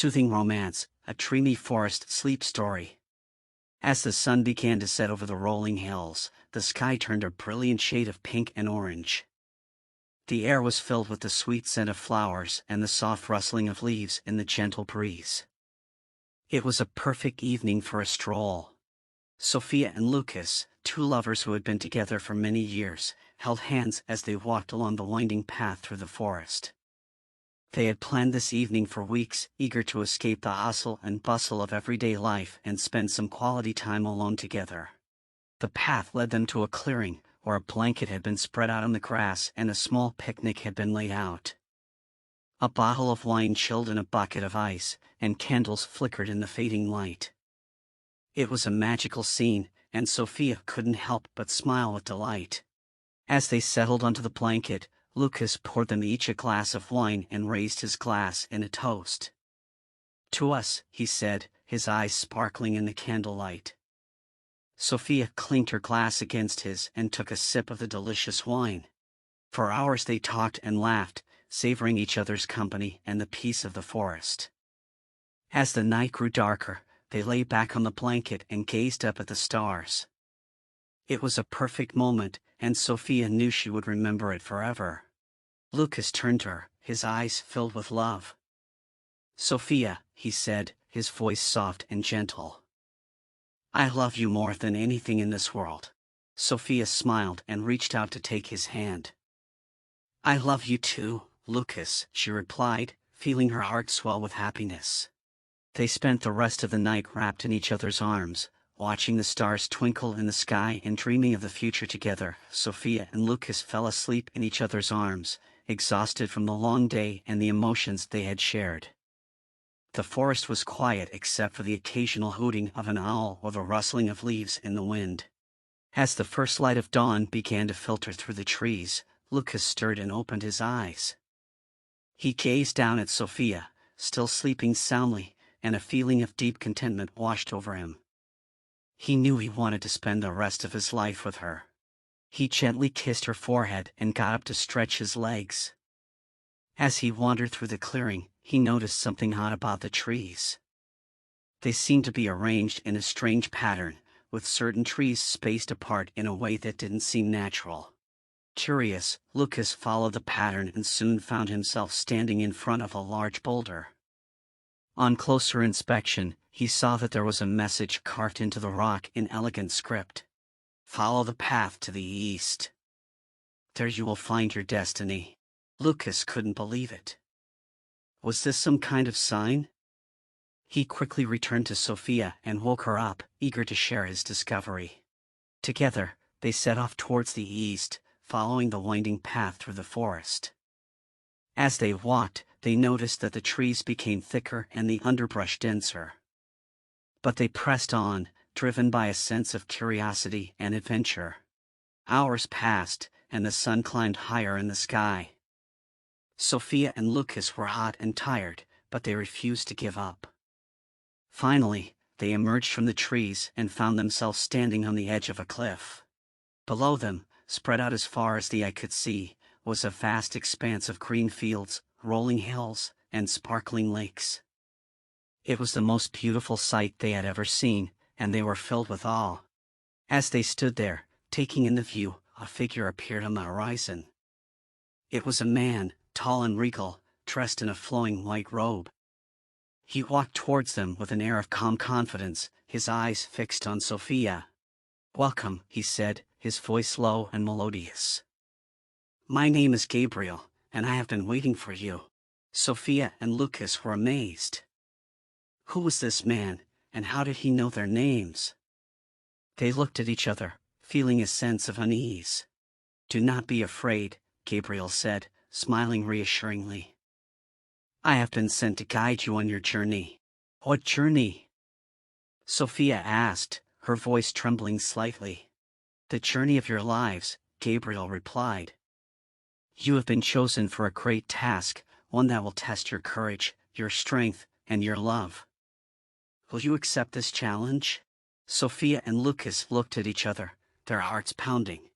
soothing romance, a dreamy forest sleep story. As the sun began to set over the rolling hills, the sky turned a brilliant shade of pink and orange. The air was filled with the sweet scent of flowers and the soft rustling of leaves in the gentle breeze. It was a perfect evening for a stroll. Sophia and Lucas, two lovers who had been together for many years, held hands as they walked along the winding path through the forest. They had planned this evening for weeks, eager to escape the hustle and bustle of everyday life and spend some quality time alone together. The path led them to a clearing, where a blanket had been spread out on the grass and a small picnic had been laid out. A bottle of wine chilled in a bucket of ice, and candles flickered in the fading light. It was a magical scene, and Sophia couldn't help but smile with delight. As they settled onto the blanket, Lucas poured them each a glass of wine and raised his glass in a toast. "To us," he said, his eyes sparkling in the candlelight. Sophia clinked her glass against his and took a sip of the delicious wine. For hours they talked and laughed, savoring each other's company and the peace of the forest. As the night grew darker, they lay back on the blanket and gazed up at the stars. It was a perfect moment, and Sophia knew she would remember it forever. Lucas turned to her, his eyes filled with love. "Sophia," he said, his voice soft and gentle. "I love you more than anything in this world." Sophia smiled and reached out to take his hand. "I love you too, Lucas," she replied, feeling her heart swell with happiness. They spent the rest of the night wrapped in each other's arms, watching the stars twinkle in the sky and dreaming of the future together. Sophia and Lucas fell asleep in each other's arms, exhausted from the long day and the emotions they had shared. The forest was quiet except for the occasional hooting of an owl or the rustling of leaves in the wind. As the first light of dawn began to filter through the trees, Lucas stirred and opened his eyes. He gazed down at Sophia, still sleeping soundly, and a feeling of deep contentment washed over him. He knew he wanted to spend the rest of his life with her. He gently kissed her forehead and got up to stretch his legs. As he wandered through the clearing, he noticed something odd about the trees. They seemed to be arranged in a strange pattern, with certain trees spaced apart in a way that didn't seem natural. Curious, Lucas followed the pattern and soon found himself standing in front of a large boulder. On closer inspection, he saw that there was a message carved into the rock in elegant script. "Follow the path to the east. There you will find your destiny." Lucas couldn't believe it. Was this some kind of sign? He quickly returned to Sophia and woke her up, eager to share his discovery. Together, they set off towards the east, following the winding path through the forest. As they walked, they noticed that the trees became thicker and the underbrush denser. But they pressed on, driven by a sense of curiosity and adventure. Hours passed, and the sun climbed higher in the sky. Sophia and Lucas were hot and tired, but they refused to give up. Finally, they emerged from the trees and found themselves standing on the edge of a cliff. Below them, spread out as far as the eye could see, was a vast expanse of green fields, rolling hills, and sparkling lakes. It was the most beautiful sight they had ever seen, and they were filled with awe. As they stood there, taking in the view, a figure appeared on the horizon. It was a man, tall and regal, dressed in a flowing white robe. He walked towards them with an air of calm confidence, his eyes fixed on Sophia. "Welcome," he said, his voice low and melodious. "My name is Gabriel, and I have been waiting for you." Sophia and Lucas were amazed. Who was this man, and how did he know their names? They looked at each other, feeling a sense of unease. "Do not be afraid," Gabriel said, smiling reassuringly. "I have been sent to guide you on your journey." "What journey?" Sophia asked, her voice trembling slightly. "The journey of your lives," Gabriel replied. "You have been chosen for a great task, one that will test your courage, your strength, and your love. Will you accept this challenge?" Sophia and Lucas looked at each other, their hearts pounding.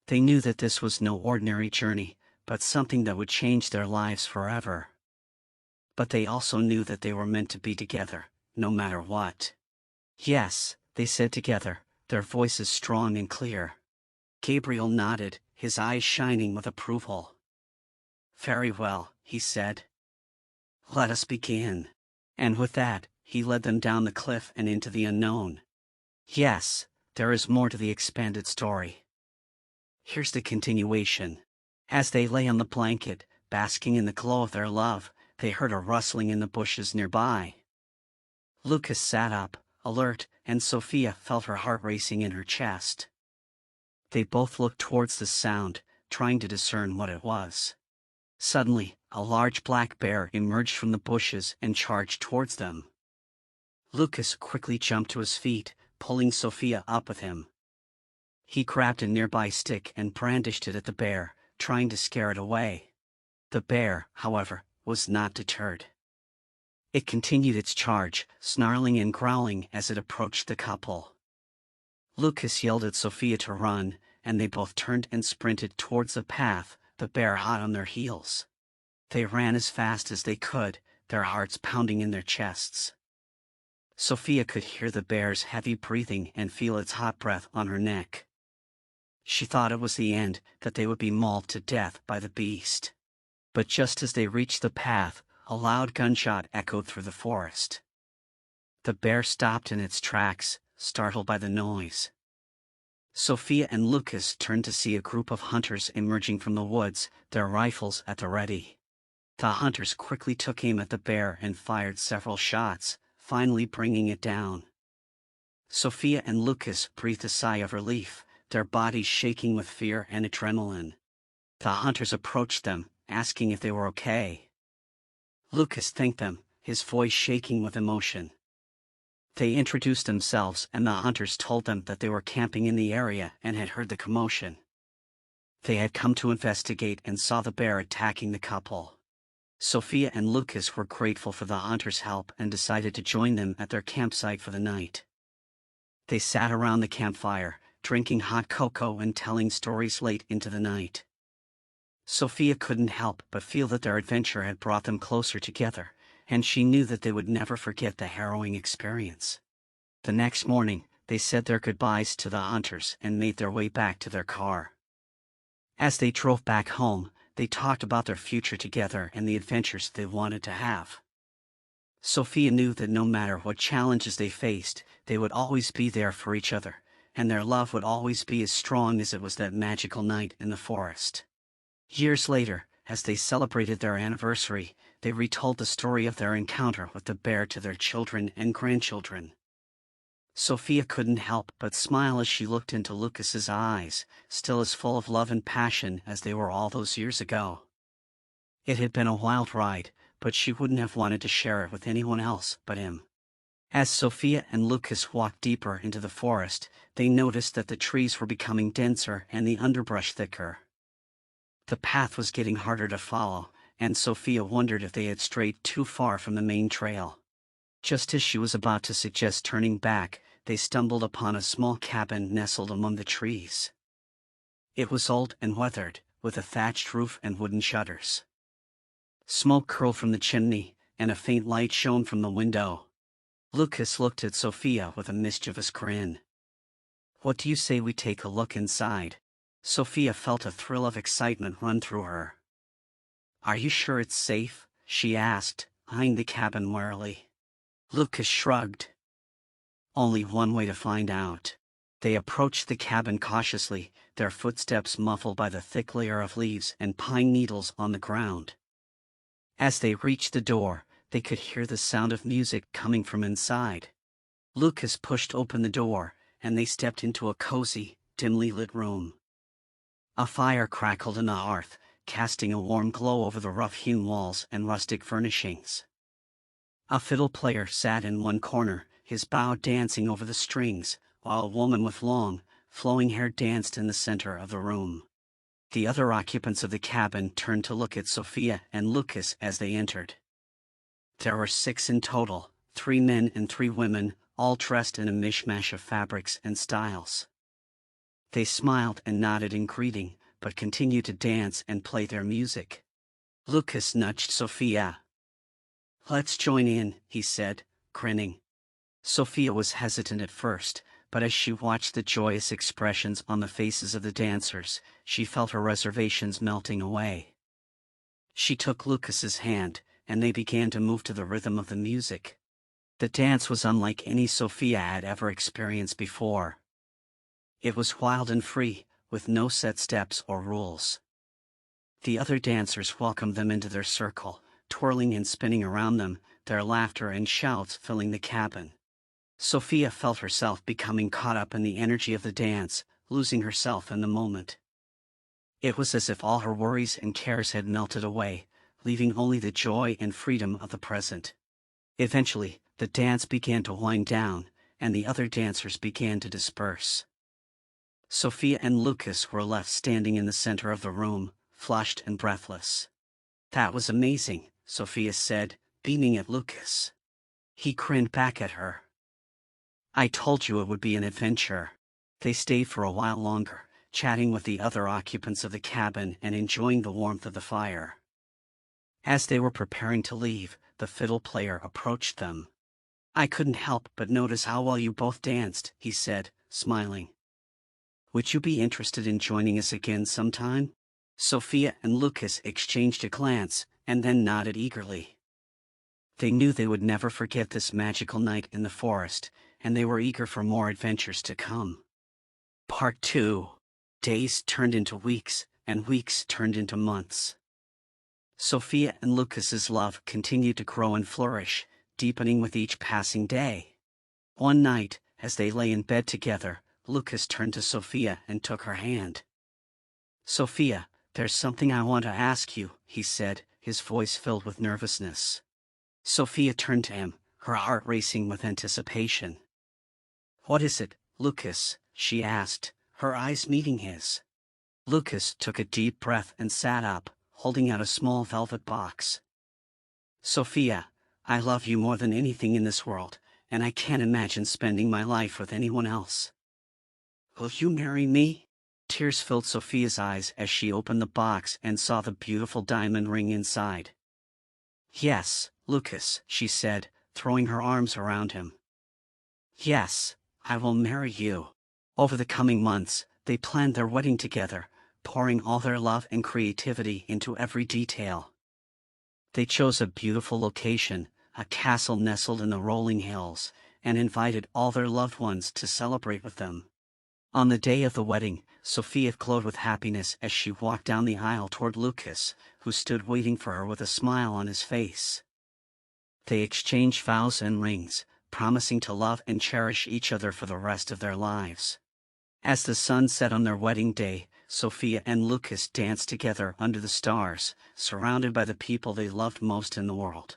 They knew that this was no ordinary journey, but something that would change their lives forever. but they also knew that they were meant to be together, no matter what. Yes, they said together, their voices strong and clear. Gabriel nodded, his eyes shining with approval. Very well, he said. Let us begin. And with that, he led them down the cliff and into the unknown. Yes, there is more to the expanded story. Here's the continuation. As they lay on the blanket, basking in the glow of their love, they heard a rustling in the bushes nearby. Lucas sat up, alert, and Sophia felt her heart racing in her chest. They both looked towards the sound, trying to discern what it was. Suddenly, a large black bear emerged from the bushes and charged towards them. Lucas quickly jumped to his feet, pulling Sophia up with him. He grabbed a nearby stick and brandished it at the bear, trying to scare it away. The bear, however, was not deterred. It continued its charge, snarling and growling as it approached the couple. Lucas yelled at Sophia to run, and they both turned and sprinted towards the path, the bear hot on their heels. They ran as fast as they could, their hearts pounding in their chests. Sophia could hear the bear's heavy breathing and feel its hot breath on her neck. She thought it was the end, that they would be mauled to death by the beast. But just as they reached the path, a loud gunshot echoed through the forest. The bear stopped in its tracks, startled by the noise. Sophia and Lucas turned to see a group of hunters emerging from the woods, their rifles at the ready. The hunters quickly took aim at the bear and fired several shots, finally bringing it down. Sophia and Lucas breathed a sigh of relief, their bodies shaking with fear and adrenaline. The hunters approached them, asking if they were okay. Lucas thanked them, his voice shaking with emotion. They introduced themselves and the hunters told them that they were camping in the area and had heard the commotion. They had come to investigate and saw the bear attacking the couple. Sophia and Lucas were grateful for the hunters' help and decided to join them at their campsite for the night. They sat around the campfire, drinking hot cocoa and telling stories late into the night. Sophia couldn't help but feel that their adventure had brought them closer together, and she knew that they would never forget the harrowing experience. The next morning, they said their goodbyes to the hunters and made their way back to their car. As they drove back home, they talked about their future together and the adventures they wanted to have. Sophia knew that no matter what challenges they faced, they would always be there for each other, and their love would always be as strong as it was that magical night in the forest. Years later, as they celebrated their anniversary, they retold the story of their encounter with the bear to their children and grandchildren. Sophia couldn't help but smile as she looked into Lucas's eyes, still as full of love and passion as they were all those years ago. It had been a wild ride, but she wouldn't have wanted to share it with anyone else but him. As Sophia and Lucas walked deeper into the forest, they noticed that the trees were becoming denser and the underbrush thicker. The path was getting harder to follow, and Sophia wondered if they had strayed too far from the main trail. Just as she was about to suggest turning back, they stumbled upon a small cabin nestled among the trees. It was old and weathered, with a thatched roof and wooden shutters. Smoke curled from the chimney, and a faint light shone from the window. Lucas looked at Sophia with a mischievous grin. "What do you say we take a look inside?" Sophia felt a thrill of excitement run through her. "Are you sure it's safe?" she asked, eyeing the cabin warily. Lucas shrugged. "Only one way to find out." They approached the cabin cautiously, their footsteps muffled by the thick layer of leaves and pine needles on the ground. As they reached the door, they could hear the sound of music coming from inside. Lucas pushed open the door, and they stepped into a cozy, dimly lit room. A fire crackled in the hearth, casting a warm glow over the rough-hewn walls and rustic furnishings. A fiddle player sat in one corner, his bow dancing over the strings, while a woman with long, flowing hair danced in the center of the room. The other occupants of the cabin turned to look at Sophia and Lucas as they entered. There were 6 in total, 3 men and 3 women, all dressed in a mishmash of fabrics and styles. They smiled and nodded in greeting, but continued to dance and play their music. Lucas nudged Sophia. Let's join in, he said, grinning. Sophia was hesitant at first, but as she watched the joyous expressions on the faces of the dancers, she felt her reservations melting away. She took Lucas's hand, and they began to move to the rhythm of the music. The dance was unlike any Sophia had ever experienced before. It was wild and free, with no set steps or rules. The other dancers welcomed them into their circle, twirling and spinning around them, their laughter and shouts filling the cabin. Sophia felt herself becoming caught up in the energy of the dance, losing herself in the moment. It was as if all her worries and cares had melted away, leaving only the joy and freedom of the present. Eventually, the dance began to wind down, and the other dancers began to disperse. Sophia and Lucas were left standing in the center of the room, flushed and breathless. "That was amazing," Sophia said, beaming at Lucas. He grinned back at her. "I told you it would be an adventure." They stayed for a while longer, chatting with the other occupants of the cabin and enjoying the warmth of the fire. As they were preparing to leave, the fiddle player approached them. "I couldn't help but notice how well you both danced," he said, smiling. "Would you be interested in joining us again sometime?" Sophia and Lucas exchanged a glance, and then nodded eagerly. They knew they would never forget this magical night in the forest, and they were eager for more adventures to come. Part 2. Days turned into weeks, and weeks turned into months. Sophia and Lucas's love continued to grow and flourish, deepening with each passing day. One night, as they lay in bed together, Lucas turned to Sophia and took her hand. "Sophia, there's something I want to ask you," he said, his voice filled with nervousness. Sophia turned to him, her heart racing with anticipation. "What is it, Lucas?" she asked, her eyes meeting his. Lucas took a deep breath and sat up, holding out a small velvet box. "Sophia, I love you more than anything in this world, and I can't imagine spending my life with anyone else. Will you marry me?" Tears filled Sophia's eyes as she opened the box and saw the beautiful diamond ring inside. "Yes, Lucas," she said, throwing her arms around him. "Yes, I will marry you." Over the coming months, they planned their wedding together, pouring all their love and creativity into every detail. They chose a beautiful location, a castle nestled in the rolling hills, and invited all their loved ones to celebrate with them. On the day of the wedding, Sophia glowed with happiness as she walked down the aisle toward Lucas, who stood waiting for her with a smile on his face. They exchanged vows and rings, promising to love and cherish each other for the rest of their lives. As the sun set on their wedding day, Sophia and Lucas danced together under the stars, surrounded by the people they loved most in the world.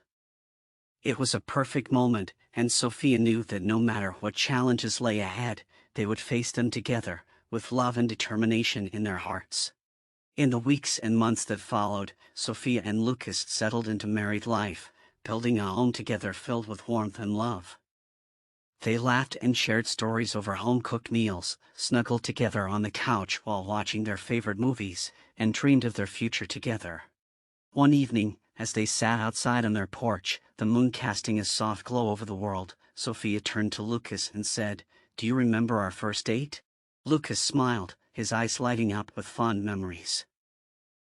It was a perfect moment, and Sophia knew that no matter what challenges lay ahead, they would face them together, with love and determination in their hearts. In the weeks and months that followed, Sophia and Lucas settled into married life, building a home together filled with warmth and love. They laughed and shared stories over home-cooked meals, snuggled together on the couch while watching their favorite movies, and dreamed of their future together. One evening, as they sat outside on their porch, the moon casting a soft glow over the world, Sophia turned to Lucas and said, "Do you remember our first date?" Lucas smiled, his eyes lighting up with fond memories.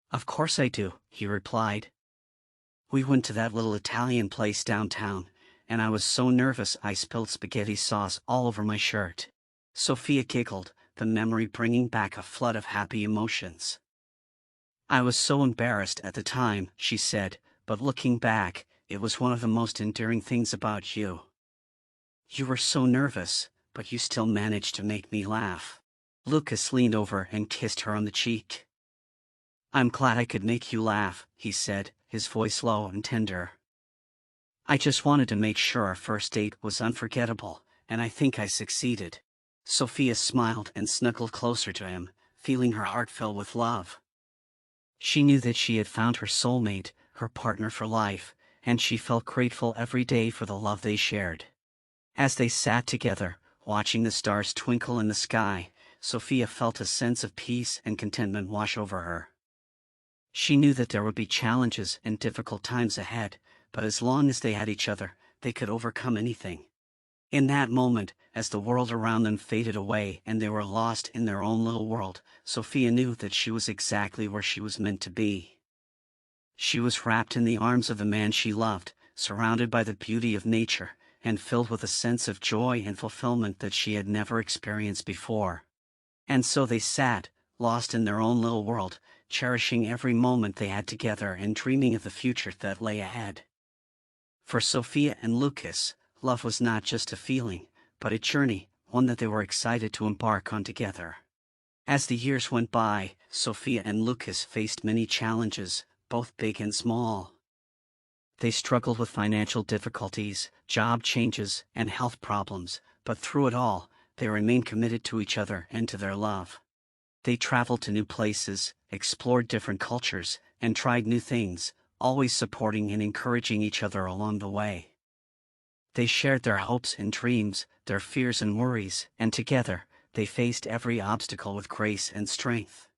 "Of course I do," he replied. "We went to that little Italian place downtown, and I was so nervous I spilled spaghetti sauce all over my shirt." Sophia giggled, the memory bringing back a flood of happy emotions. "I was so embarrassed at the time," she said, "but looking back, it was one of the most endearing things about you. You were so nervous, but you still managed to make me laugh." Lucas leaned over and kissed her on the cheek. "I'm glad I could make you laugh," he said, his voice low and tender. "I just wanted to make sure our first date was unforgettable, and I think I succeeded." Sophia smiled and snuggled closer to him, feeling her heart fill with love. She knew that she had found her soulmate, her partner for life, and she felt grateful every day for the love they shared. As they sat together, watching the stars twinkle in the sky, Sophia felt a sense of peace and contentment wash over her. She knew that there would be challenges and difficult times ahead, but as long as they had each other, they could overcome anything. In that moment, as the world around them faded away and they were lost in their own little world, Sophia knew that she was exactly where she was meant to be. She was wrapped in the arms of the man she loved, surrounded by the beauty of nature, and filled with a sense of joy and fulfillment that she had never experienced before. And so they sat, lost in their own little world, cherishing every moment they had together and dreaming of the future that lay ahead. For Sophia and Lucas, love was not just a feeling, but a journey, one that they were excited to embark on together. As the years went by, Sophia and Lucas faced many challenges, both big and small. They struggled with financial difficulties, job changes, and health problems, but through it all, they remained committed to each other and to their love. They traveled to new places, explored different cultures, and tried new things, always supporting and encouraging each other along the way. They shared their hopes and dreams, their fears and worries, and together, they faced every obstacle with grace and strength.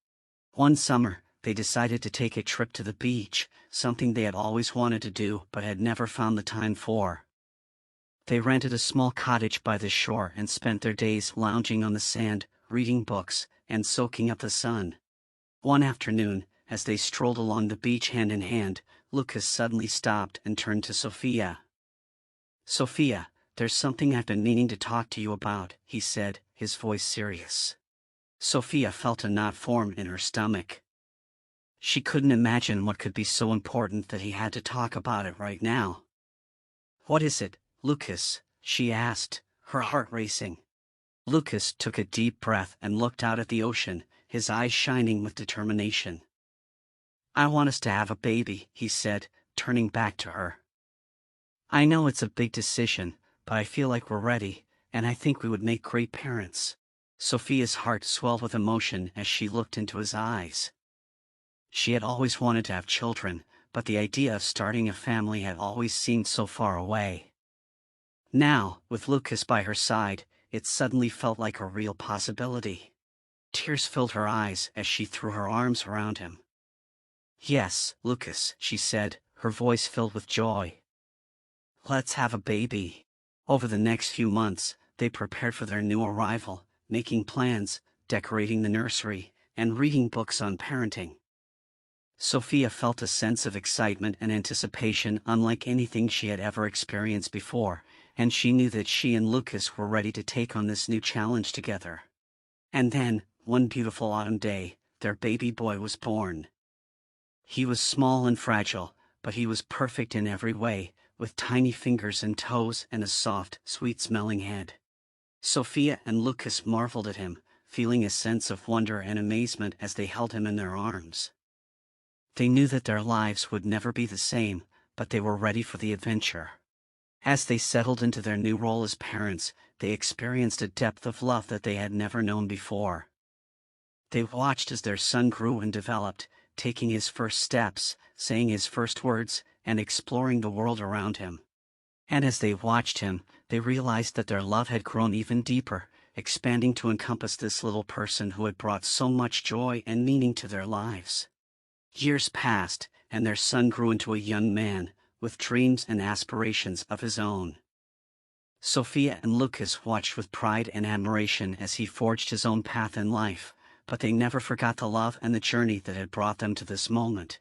One summer, they decided to take a trip to the beach, something they had always wanted to do but had never found the time for. They rented a small cottage by the shore and spent their days lounging on the sand, reading books, and soaking up the sun. One afternoon, as they strolled along the beach hand in hand, Lucas suddenly stopped and turned to Sophia. "Sophia, there's something I've been meaning to talk to you about," he said, his voice serious. Sophia felt a knot form in her stomach. She couldn't imagine what could be so important that he had to talk about it right now. "What is it, Lucas?" she asked, her heart racing. Lucas took a deep breath and looked out at the ocean, his eyes shining with determination. "I want us to have a baby," he said, turning back to her. "I know it's a big decision, but I feel like we're ready, and I think we would make great parents." Sophia's heart swelled with emotion as she looked into his eyes. She had always wanted to have children, but the idea of starting a family had always seemed so far away. Now, with Lucas by her side, it suddenly felt like a real possibility. Tears filled her eyes as she threw her arms around him. "Yes, Lucas," she said, her voice filled with joy. "Let's have a baby." Over the next few months, they prepared for their new arrival, making plans, decorating the nursery, and reading books on parenting. Sophia felt a sense of excitement and anticipation unlike anything she had ever experienced before, and she knew that she and Lucas were ready to take on this new challenge together. And then, one beautiful autumn day, their baby boy was born. He was small and fragile, but he was perfect in every way, with tiny fingers and toes and a soft, sweet-smelling head. Sophia and Lucas marveled at him, feeling a sense of wonder and amazement as they held him in their arms. They knew that their lives would never be the same, but they were ready for the adventure. As they settled into their new role as parents, they experienced a depth of love that they had never known before. They watched as their son grew and developed, taking his first steps, saying his first words, and exploring the world around him. And as they watched him, they realized that their love had grown even deeper, expanding to encompass this little person who had brought so much joy and meaning to their lives. Years passed, and their son grew into a young man, with dreams and aspirations of his own. Sophia and Lucas watched with pride and admiration as he forged his own path in life, but they never forgot the love and the journey that had brought them to this moment.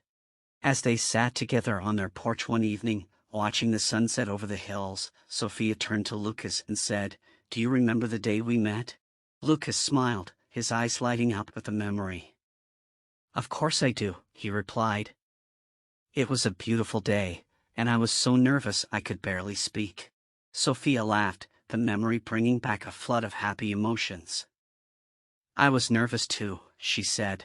As they sat together on their porch one evening, watching the sunset over the hills, Sophia turned to Lucas and said, "Do you remember the day we met?" Lucas smiled, his eyes lighting up with the memory. "Of course I do," he replied. "It was a beautiful day, and I was so nervous I could barely speak." Sophia laughed, the memory bringing back a flood of happy emotions. "I was nervous too," she said.